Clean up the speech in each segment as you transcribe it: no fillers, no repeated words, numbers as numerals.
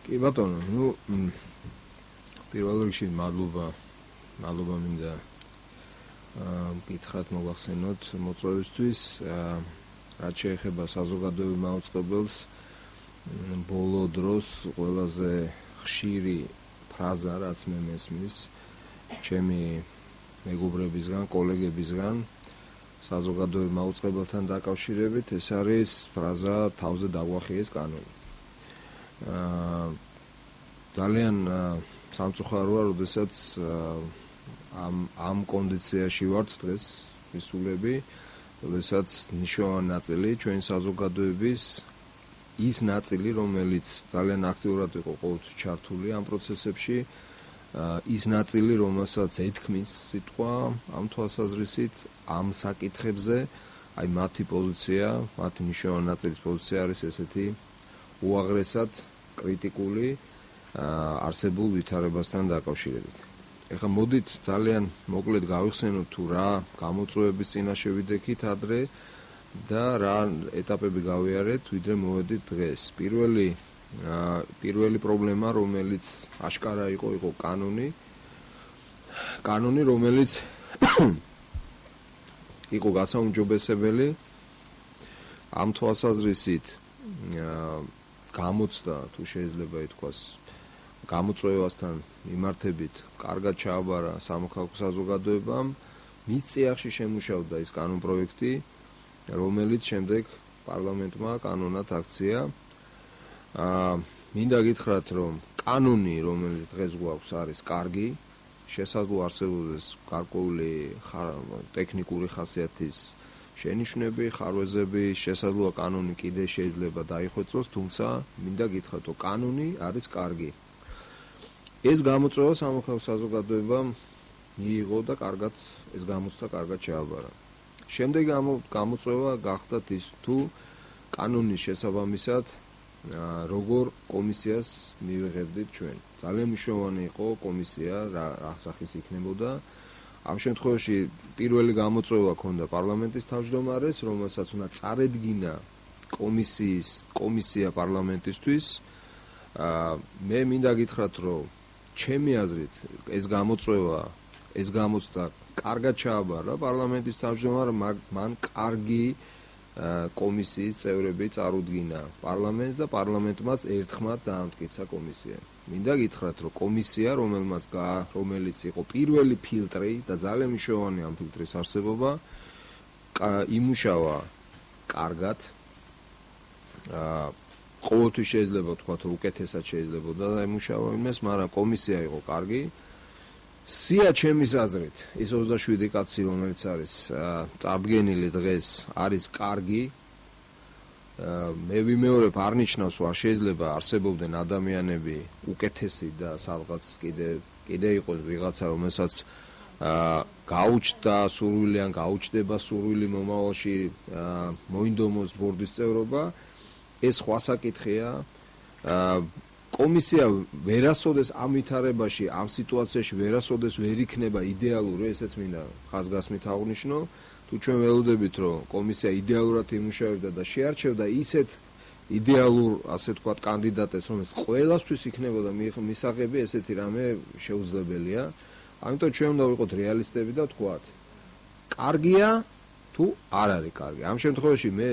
კი ბატონო, პირველ რიგში მადლობა მინდა გითხრათ მოგახსენოთ მოწვევისთვის, რაც შეეხება საზოგადოებრივ მაუწყებელს, ბოლო დროს ყველაზე ხშირი ფრაზა, რაც მე მესმის ჩემი მეგობრებისგან, კოლეგებისგან საზოგადოებრივ მაუწყებელთან დაკავშირებით, ეს არის ფრაზა თავზე დაგვახიეს კანონი. ძალიან სამწუხაროა, როდესაც ამ კონდიციაში ვართ დღეს ვისულები, როდესაც მნიშვნელოვანი ნაწილი ჩვენი საზოგადოების ის ნაწილი, რომელიც ძალიან აქტიურად იყო ყოველთვის ჩართული ამ პროცესებში, ის ნაწილი, რომელსაც ეთქმის სიტყვა ამ თვალსაზრისით, ამ საკითხებზე, აი მათი პოზიცია, მათი მნიშვნელოვანი ნაწილის პოზიცია არის ესეთი უაღრესად კრიტიკული არსებულ ვითარებასთან დაკავშირებით. ეხლა მოდით ძალიან მოკლედ გავიხსენოთ თუ რა გამოწვევების წინაშე ვიდექით ადრე და რა ეტაპები გავიარეთ, ვიდრე მოვედით დღეს. პირველი პრობლემა, რომელიც აშკარა იყო კანონი, რომელიც იყო გასაუმჯობესებელი ამ თვალსაზრისით გამოცდა, თუ შეიძლება ითქვას, გამოწვევასთან მიმართებით კარგად ჩააბარა სამოქალაქო საზოგადოებამ, მის წიაღში შემუშავდა ის კანონპროექტი, რომელიც შემდეგ პარლამენტმა კანონად აქცია. მინდა გითხრათ, რომ კანონი, რომელიც დღეს გვაქვს, არის კარგი, შესაძლოა არსებობდეს გარკვეული ტექნიკური ხასიათის შენიშვნები, ხარვეზები, შესაძლოა კანონი კიდე შეიძლება დაიხვეწოს, თუმცა მინდა გითხრათ, რომ კანონი არის კარგი. ეს გამოწვევა სამოქალაქო საზოგადოებამ მიიღო და კარგად ეს გამოცდა კარგად ჩააბარა. შემდეგი გამოწვევა გახდათ ის, თუ კანონის შესაბამისად როგორ კომისიას მივიღებდით ჩვენ. ძალიან მნიშვნელოვანი იყო კომისია, რა სახის იქნებოდა. ამ შემთხვევაში პირველი გამოწვევა ჰქონდა პარლამენტის თავმჯდომარეს, რომელსაც უნდა წარედგინა კომისია პარლამენტისთვის. მე მინდა გითხრათ, რომ ჩემი აზრით ეს გამოცდა კარგად ჩააბარა პარლამენტის თავმჯდომარემ, მან კარგი კომისიის წევრები წარუდგინა პარლამენტს და პარლამენტმაც ერთხმად დაამტკიცა კომისია. მინდა გითხრათ, რომ კომისია, რომელიც იყო პირველი ფილტრი და ძალიან მნიშვნელოვანი ამ ფილტრის არსებობა, იმუშავა კარგად. ყოველთვის შეიძლება ვთქვათ, რომ უკეთესად შეიძლება დაიმუშავა იმას, მაგრამ კომისია იყო კარგი. სია ჩემის აზრით, ის 27 კაცი, რომელიც არის წარდგენილი დღეს, არის კარგი. მე ვიმეორებ, არ ნიშნავს, რომ შეიძლება არსებობდნენ ადამიანები უკეთესი და სადღაც კიდე იყოს ვიღაცა, რომელსაც გაუჩნდა სურვილი ან გაუჩნდება სურვილი მომავალში მოინდომოს ბორდის წევრობა. ეს სხვა საკითხია. კომისია ვერასოდეს ამ ვითარებაში, ამ სიტუაციაში ვერასოდეს ვერ იქნება იდეალური, ესეც მინდა ხაზგასმით აღვნიშნო. თუ ჩვენ ველოდებით, რომ კომისია იდეალურად იმუშავებდა და შეარჩევდა ისეთ იდეალურ, ასე ვთქვათ, კანდიდატებს, რომელიც ყველასთვის იქნებოდა მისაღები, ესეთი რამე შეუძლებელია. ამიტომ ჩვენ უნდა ვიყოთ რეალისტები და ვთქვათ, კარგია თუ არ არის კარგი. ამ შემთხვევაში მე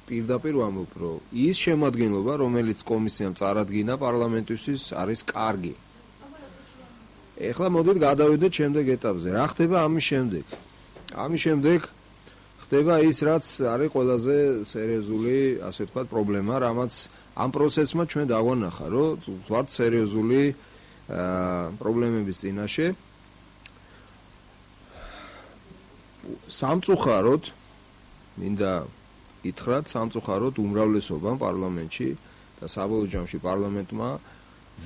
პირდაპირ ვამბობ, რომ ის შემადგენლობა, რომელიც კომისიამ წარადგინა პარლამენტისთვის, არის კარგი. ეხლა მოდით გადავიდეთ შემდეგ ეტაპზე. რა ხდება ამის შემდეგ? ამის შემდეგ ხდება ის, რაც არის ყველაზე სერიოზული, ასე ვთქვათ, პრობლემა, რამაც ამ პროცესმა ჩვენ დავანახა, რომ ვართ სერიოზული პრობლემების წინაშე. სამწუხაროდ მინდა გითხრათ, სამწუხაროდ უმრავლესობამ პარლამენტში და საბოლოო ჯამში პარლამენტმა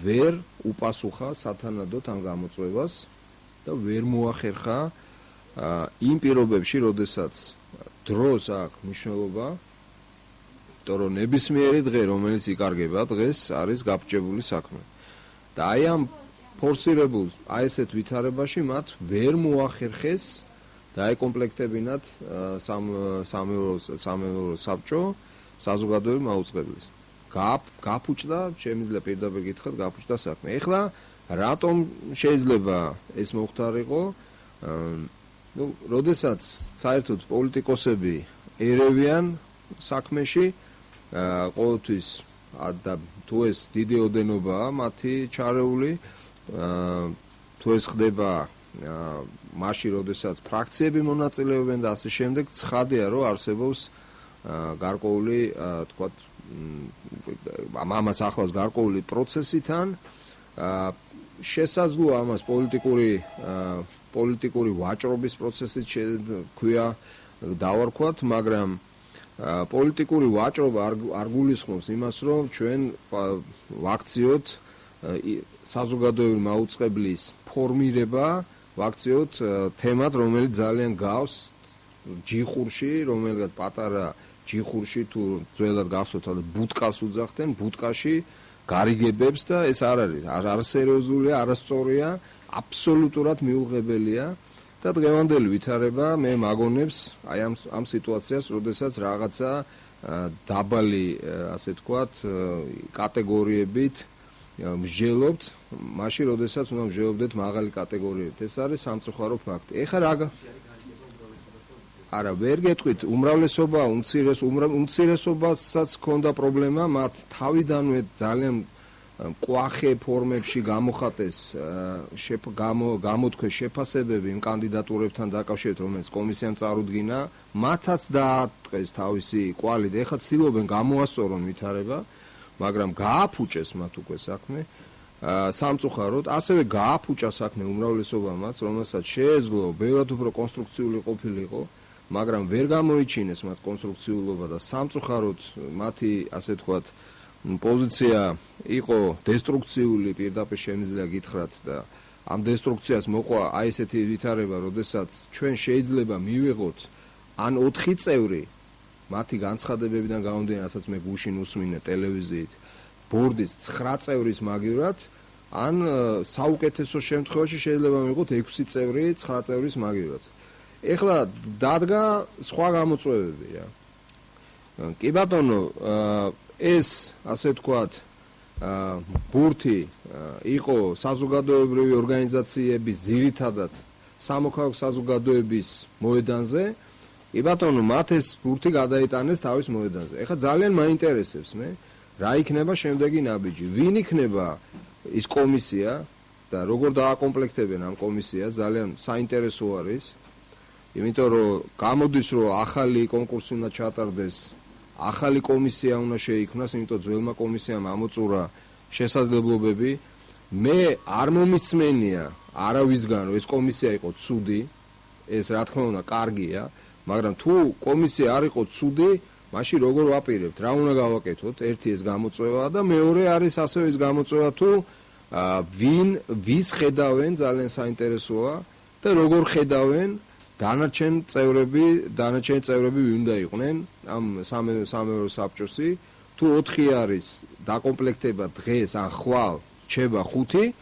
ვერ უპასუხა სათანადოდ ამ გამოწვევას და ვერ მოახერხა იმ პირობებში, როდესაც დროს აქვს მნიშვნელობა, იმიტომ რომ ნებისმიერი დღე, რომელიც იკარგება დღეს, არის გაბჭებული საქმე. და აი ამ ფორსირებულ, აი ესეთ ვითარებაში მათ ვერ მოახერხეს დაეკომპლექტებინათ სამეურო საბჭო საზოგადოებრივ მაუწყებელს. გაფუჭდა, შემიძლია პირდაპირ გითხრათ, გაფუჭდა საქმე. ეხლა რატომ შეიძლება ეს მოხდარიყო? როდესაც საერთოდ პოლიტიკოსები ერევიან საქმეში, ყოველთვის და თუ ეს დიდი ოდენობაა მათი ჩარეული, თუ ეს ხდება მაშინ, როდესაც ფრაქციები მონაწილეობენ და ასე შემდეგ, ცხადია, რომ არსებობს გარკვეული, თქვათ, ამას ახლავს გარკვეული პროცესიდან, შესაძლოა ამას პოლიტიკური ვაჭრობის პროცესით ქვია დავარქვათ, მაგრამ პოლიტიკური ვაჭრობა არ გულისხმობს იმას, რომ ჩვენ ვაქციოთ საზოგადოებრივი მაუწყებლის ფორმირება, ვაქციოთ თემად, რომელიც ძალიან გავს ჯიხურში, რომელიღაც პატარა ჯიხურში თუ ძველად გახსოვთ, ბუტკას უძახდნენ, ბუტკაში გარიგებებს და ეს არ არის, არ სერიოზულია, არასწორია, აბსოლუტურად მიუღებელია და დღევანდელი ვითარება მე მაგონებს აი ამ სიტუაციას, როდესაც რაღაცა დაბალი, ასე თქვათ, კატეგორიებით მსჯელობთ, მაშინ როდესაც უნდა მსჯელობდეთ მაღალი კატეგორიებით. ეს არის სამწუხარო ფაქტი. ეხლა რა არა, ვერ გეტყვით, უმრავლესობა, უმცირესობასაც ჰქონდა პრობლემა, მათ თავიდანვე ძალიან კვახე ფორმებში გამოხატეს, გამოთქვეს შეფასებები იმ კანდიდატურებთან დაკავშირებით, რომელიც კომისიამ წარუდგინა, მათაც დაატყეს თავისი კვალი და ეხლა ცდილობენ გამოასწორონ ვითარება, მაგრამ გააფუჭეს მათ უკვე საქმე. სამწუხაროდ, ასევე გააფუჭა საქმე უმრავლესობამაც, რომელსაც შეეძლო ბევრად უფრო კონსტრუქციული ყოფილიყო, მაგრამ ვერ გამოიჩინეს მათ კონსტრუქციულობა და სამწუხაროდ მათი, ასე თქვათ, პოზიცია იყო დესტრუქციული, პირდაპირ შემიძლია გითხრათ და ამ დესტრუქციას მოყვა აი ესეთი ვითარება, როდესაც ჩვენ შეიძლება მივიღოთ ან 4 წევრი მათი განცხადებებიდან გამომდინარე, რასაც მე გუშინ უსმინე ტელევიზიით, ბორდის 9 წევრის მაგივრად, ან საუკეთესო შემთხვევაში შეიძლება მივიღოთ 6 წევრი 9 წევრის მაგივრად. ეხლა დადგა სხვა გამოწვევები რა. კი ბატონო, ეს ასე თქვათ ბურთი იყო საზოგადოებრივი ორგანიზაციების ძირითადად სამოქალაქო საზოგადოების მოედანზე. კი ბატონო, მათ ეს ბურთი გადაიტანეს თავის მოედანზე. ეხლა ძალიან მაინტერესებს მე, რა იქნება შემდეგი ნაბიჯი. ვინ იქნება ის კომისია და როგორ დააკომპლექტებენ ამ კომისიას, ძალიან საინტერესო არის. იმიტომ რომ გამოდის, რომ ახალი კონკურსი უნდა ჩატარდეს, ახალი კომისია უნდა შეიქმნას, იმიტომ ძველმა კომისიამ ამოწურა შესაძლებლობები. მე არ მომისმენია არავისგან, რომ ეს კომისია იყო ცუდი, ეს რა თქმა უნდა კარგია, მაგრამ თუ კომისია არ იყო ცუდი, მაშინ როგორ ვაპირებთ, რა უნდა გავაკეთოთ? ერთი ეს გამოწვევა და მეორე არის ასევე ის გამოწვევა, თუ ვის ხედავენ, ძალიან საინტერესოა და როგორ ხედავენ დანარჩენი წევრები ვინ უნდა იყვნენ ამ სამეურვეო საბჭოსი, თუ 4 არის დაკომპლექტება დღეს ან ხვალ რჩება 5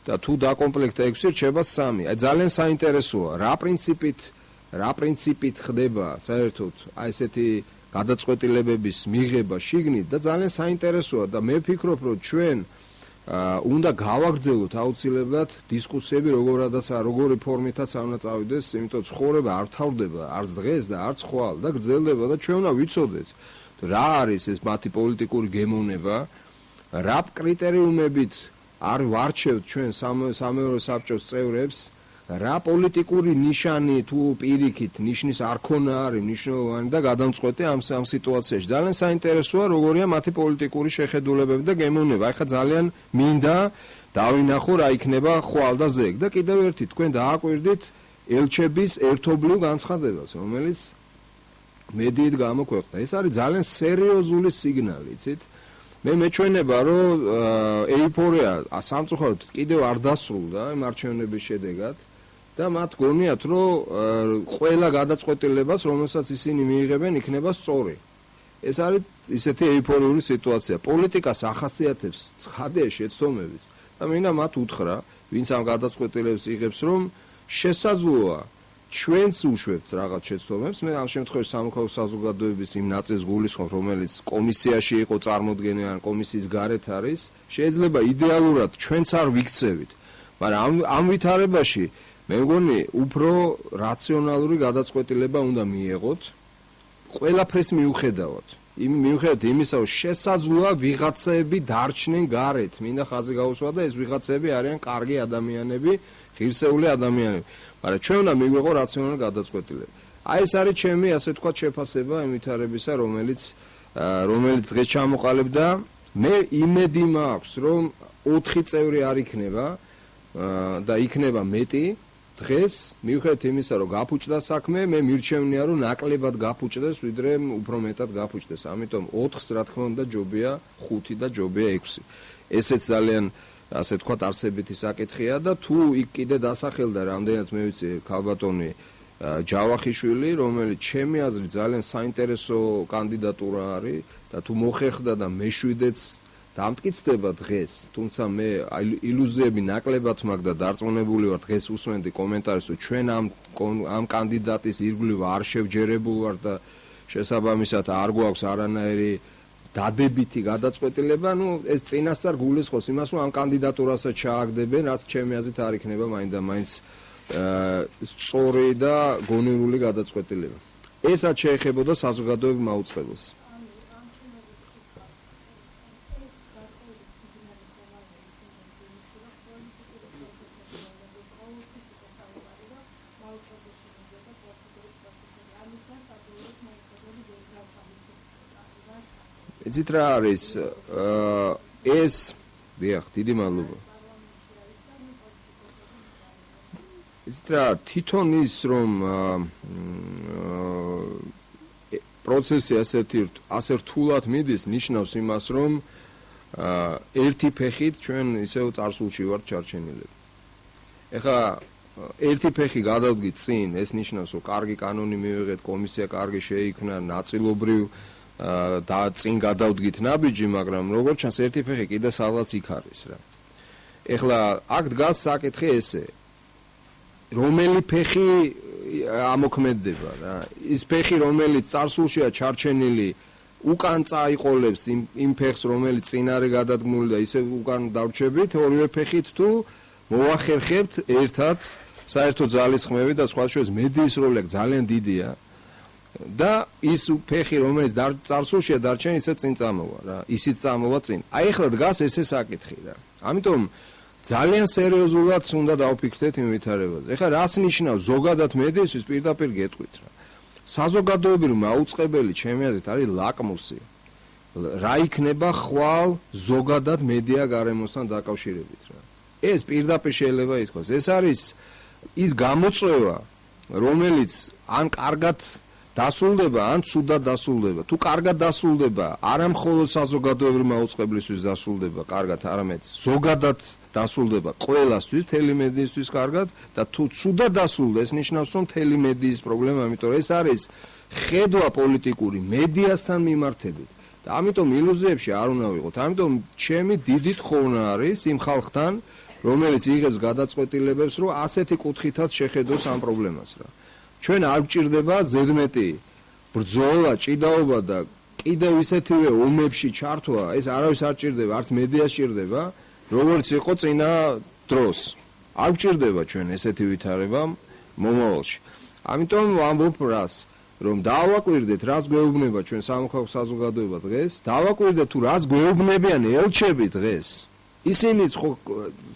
და თუ დაკომპლექტა 6 რჩება 3. აი ძალიან საინტერესოა, რა პრინციპით ხდება საერთოდ აი ესეთი გადაწყვეტილებების მიღება შიგნით და ძალიან საინტერესოა და მე ვფიქრობ, რომ ჩვენ უნდა გავაგრძელოთ აუცილებლად დისკუსიები, როგორი ფორმითაც არ უნდა წავიდეს, იმიტომ ცხოვრება არ თავდება არც დღეს და არც ხვალ და გრძელდება და ჩვენ უნდა ვიცოდეთ, რა არის ეს მათი პოლიტიკური გემოვნება, რა კრიტერიუმებით არ ვარჩევთ ჩვენ სამეურვეო საბჭოს წევრებს, რა პოლიტიკური ნიშანი თუ პირიქით ნიშნის არქონა არის მნიშვნელოვანი და გადამწყვეტი ამ სიტუაციაში. ძალიან საინტერესოა, როგორია მათი პოლიტიკური შეხედულებები და გემოვნება. ახლა ძალიან მინდა დავინახო რა იქნება ხვალ და ზეგ და კიდევ ერთი თქვენ დააკვირდით ელჩების ერთობლივ განცხადებას, რომელიც მედიით გამოქვეყნდა. ეს არის ძალიან სერიოზული სიგნალი, იცით? მე მეჩვენება, რომ ეიფორია სამწუხაროდ კიდევ არ დასრულდა იმ არჩევნების შედეგად. და მათ გონიათ, რომ ყველა გადაწყვეტილებას, რომელსაც ისინი მიიღებენ, იქნება სწორი. ეს არის ისეთი ეიფორიული სიტუაცია. პოლიტიკას ახასიათებს ცხადია შეცდომებიც და მინდა მათ უთხრა, ვინც ამ გადაწყვეტილებას იღებს, რომ შესაძლოა ჩვენც უშვებთ რაღაც შეცდომებს. მე ამ შემთხვევაში სამოქალაქო საზოგადოების იმ ნაწილს გულისხმობ, რომელიც კომისიაში იყო წარმოდგენილი ან კომისიის გარეთ არის, შეიძლება იდეალურად ჩვენც არ ვიქცევით, მაგრამ ამ ვითარებაში მე მგონი უფრო რაციონალური გადაწყვეტილება უნდა მიეღოთ ყველაფერს მიუხედავად. მიუხედავად იმისა, რომ შესაძლოა ვიღაცები დარჩნენ გარეთ, მინდა ხაზი გაუსვა და ეს ვიღაცები არიან კარგი ადამიანები, ღირსეული ადამიანები. მაგრამ ჩვენ უნდა მიგვიღო რაციონალური გადაწყვეტილება. აი ეს არის ჩემი, ასე თქვა, შეფასება იმ ვითარებისა, რომელიც დღეს ჩამოყალიბდა. მე იმედი მაქვს, რომ 4 წევრი არ იქნება და იქნება მეტი. დღეს მიუხედავად იმისა, რომ გაფუჭდა საქმე, მე მირჩევნია, რომ ნაკლებად გაფუჭდეს, ვიდრე უფრო მეტად გაფუჭდეს. ამიტომ 4-ს რა თქმა უნდა ჯობია 5 და ჯობია 6. ესეც ძალიან ასე თქვათ არსებითი საკითხია და თუ იქ კიდე დასახელდა რამდენად მე ვიცი ქალბატონი ჯავახიშვილი, რომელიც ჩემი აზრით ძალიან საინტერესო კანდიდატურა არის და თუ მოხერხდა და მეშვიდეც დამტკიცდება დღეს, თუმცა მე ილუზიები ნაკლებად მაქვს და დარწმუნებული ვარ დღეს უსმენდი კომენტარებს, რომ ჩვენ ამ კანდიდატის ირგვლივ არ შევჯერებულ ვარ და შესაბამისად არ გვაქვს არანაირი დადებითი გადაწყვეტილება, ეს წინასწარ გულისხმობს იმას, რომ ამ კანდიდატურასაც ჩააგდებენ, რაც ჩემი აზრით არ იქნება მაინდა-მაინც სწორი და გონივრული გადაწყვეტილება. ესაც შეეხებოდა საზოგადოებრივ მაუწყებელს. იცით რა არის ეს დიახ დიდი მადლობა იცით რა თვითონ ის რომ პროცესი ასე რთულად მიდის ნიშნავს იმას რომ ერთი ფეხით ჩვენ ისევ წარსულში ვართ ჩარჩენილები ეხლა ერთი ფეხი გადავდგით წინ ეს ნიშნავს რომ კარგი კანონი მივიღეთ კომისია კარგი შეიქმნა ნაწილობრივ და წინ გადავდგით ნაბიჯი, მაგრამ როგორც ჩანს ერთი ფეხი კიდე სადღაც იქ არის რა. ეხლა აქ დგას საკითხი ესე. რომელი ფეხი ამოქმედდება რა. ის ფეხი რომელიც წარსულშია ჩარჩენილი უკან წაიყოლებს იმ ფეხს რომელიც წინ არის გადადგმული და ისე უკან დავრჩებით ორივე ფეხით თუ მოახერხებთ ერთად საერთო ძალისხმევი და სხვა შორის მედიის როლი ძალიან დიდია. და ის ფეხი რომელიც წარსულშია დარჩენ ისე წინ წამოვა რა ისიც წამოვა წინ აი ახლა დგას ესე საკითხი რა ამიტომ ძალიან სერიოზულად უნდა დავფიქრდეთ იმ ვითარებაზე ეხლა რაც ნიშნავს ზოგადად მედიისთვის პირდაპირ გეტყვით რა საზოგადოებრივი მაუწყებელი ჩემი აზრით არის ლაკმუსი რა იქნება ხვალ ზოგადად მედია გარემოსთან დაკავშირებით რა ეს პირდაპირ შეიძლება ითქვას ეს არის ის გამოწვევა რომელიც ან კარგად დასრულდება ან ცუდად დასრულდება. თუ კარგად დასრულდება, არა მხოლოდ საზოგადოებრივი მაუწყებლისთვის დასრულდება კარგად, არამედ ზოგადად დასრულდება ყველასთვის, მთელი მედიისთვის კარგად და თუ ცუდად დასრულდება, ეს ნიშნავს, რომ მთელი მედიის პრობლემა, ამიტომ ეს არის ხედვა პოლიტიკური მედიასთან მიმართებით. და ამიტომ ილუზიებში არ უნდა ვიყოთ. ამიტომ ჩემი დიდი თხოვნა არის იმ ხალხთან, რომელიც იღებს გადაწყვეტილებებს, რომ ასეთი კუთხითაც შეხედოს ამ პრობლემას რა. ჩვენ არ გვჭირდება ზედმეტი ბრძოლა, ჭიდაობა და კიდევ ისეთივე ომებში ჩართვა, ეს არავის არ ჭირდება, არც მედიას ჭირდება, როგორც იყო წინა დროს. არ გვჭირდება ჩვენ ესეთი ვითარება მომავალში. ამიტომ ვამბობ რას, რომ დავაკვირდეთ, რას გვეუბნება ჩვენ სამოქალაქო საზოგადოება დღეს, დავაკვირდეთ თუ რას გვეუბნებიან ელჩები დღეს. ისინიც ხო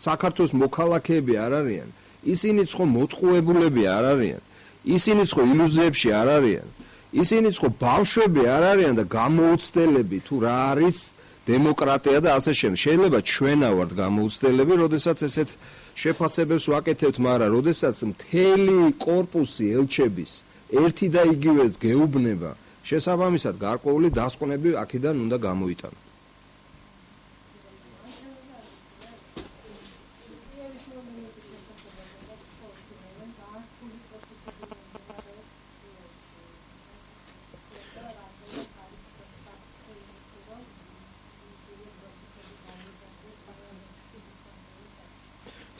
საქართველოს მოქალაქეები არ არიან, ისინიც ხო მოტყუებულები არ არიან. ისინიც ხო ილუზიებში არ არიან. ისინიც ხო ბავშვები არ არიან და გამოუცდელები თუ რა არის დემოკრატია და ასე შემდეგ. შეიძლება ჩვენა ვართ გამოუცდელები, როდესაც ესეთ შეფასებებს ვაკეთებთ, მაგრამ როდესაც მთელი კორპუსი ელჩების ერთი და იგივეს გეუბნება, შესაბამისად გარკვეული დასკვნები აქედან უნდა გამოიტანოთ.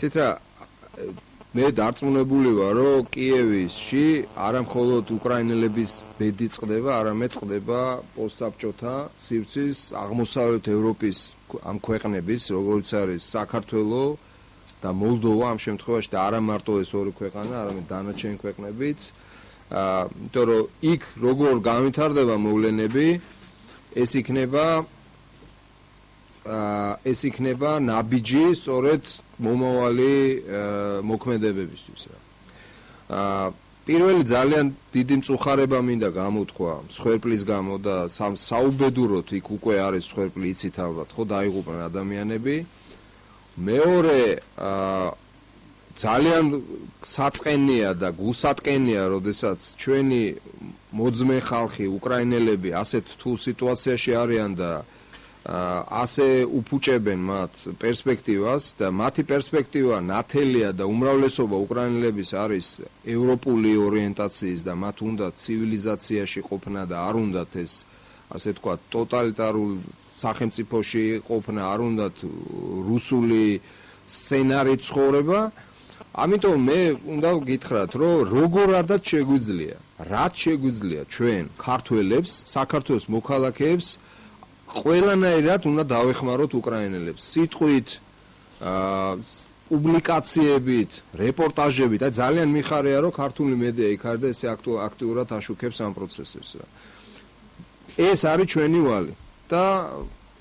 ცით რა მე დარწმუნებული ვარ, რომ კიევში არა მხოლოდ უკრაინელების ბედი წყდება, არამედ წყდება პოსტსაბჭოთა სივრცის აღმოსავლეთ ევროპის ამ ქვეყნების, როგორც არის საქართველო და მოლდოვა ამ შემთხვევაში და არა მარტო ეს ორი ქვეყანა, არამედ დანარჩენი ქვეყნებიც. იმიტომ რომ იქ როგორ განვითარდება მოვლენები, ეს იქნება ნაბიჯი სწორედ მომავალი მოქმედებებისთვის. პირველი ძალიან დიდი მწუხარება მინდა გამოთქვა მსხვერპლის გამო და საუბედუროთ იქ უკვე არის მსხვერპლი, იცით ალბათ, ხო, დაიღუპნენ ადამიანები. მეორე ძალიან საწყენია და გულსატკენია, როდესაც ჩვენი მოძმე ხალხი, უკრაინელები ასეთ რთულ სიტუაციაში არიან და ასე უფუჭებენ მათ პერსპექტივას და მათი პერსპექტივა ნათელია და უმრავლესობა უკრაინელების არის ევროპული ორიენტაციის და მათ უნდა ცივილიზაციაში ყოფნა და არ უნდათ ეს ასე თქვა ტოტალიტარულ სახელმწიფოში ყოფნა, არ უნდათ რუსული სცენარი ცხოვრება. ამიტომ მე უნდა გითხრათ, რომ როგორადაც შეგვიძლია, რაც შეგვიძლია ჩვენ ქართველებს, საქართველოს მოქალაქეებს ყველანაირად უნდა დავეხმაროთ უკრაინელებს. სიტყვით, პუბლიკაციებით, რეპორტაჟებით, და ძალიან მიხარია, რომ ქართული მედია იქ არის და ესე აქტიურად აშუქებს ამ პროცესებს. ეს არის ჩვენი ვალი და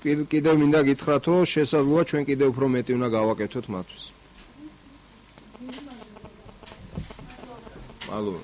კიდევ მინდა გითხრათ, რომ შესაძლოა ჩვენ კიდევ უფრო მეტი უნდა გავაკეთოთ მათთვის. Алло.